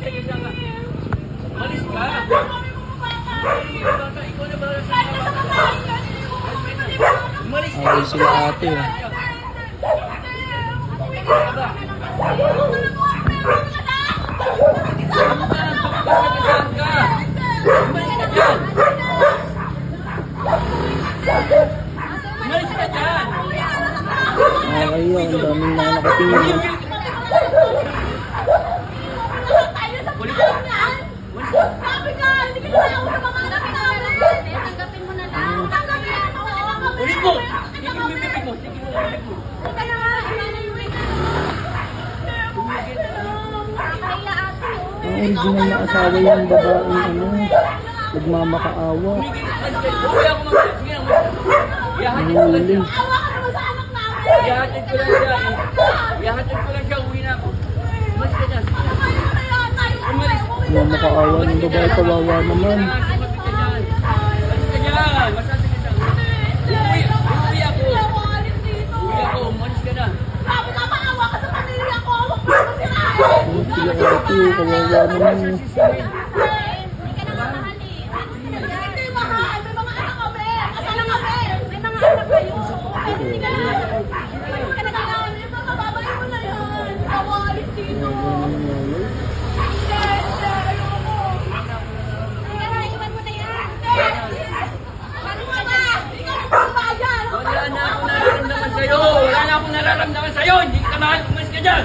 Masasagisa ka. Umalis ka. Ikaw na ba? Umalis ka. Ay, sila ate. Masasagisa ka. Umalis ka dyan. Umalis ka dyan. Okay yun, ang daming na nakatingin. Ulit mo! Tigil mo yung bibig mo! Tigil mo yung bibig mo! Ang original na asawa yung babaeng ano, nagmamakaawa. Uwi ako mga... Sige lang, ihahatid ko lang siya. Ihahatid ko lang siya. Ihahatid ko lang siya, uwi na ako. Umalis ka dyan. Umalis. Nagmamakaawa ng babae, kawawa naman. Umalis ka dyan. Umalis ka dyan. Masasagisa. Uwi ako. Uwi ako, umalis ka na. Ano sila ate, kawawa naman. Wala na akong nararamdaman sa'yo. Hindi ka mahal. Umalis ka dyan.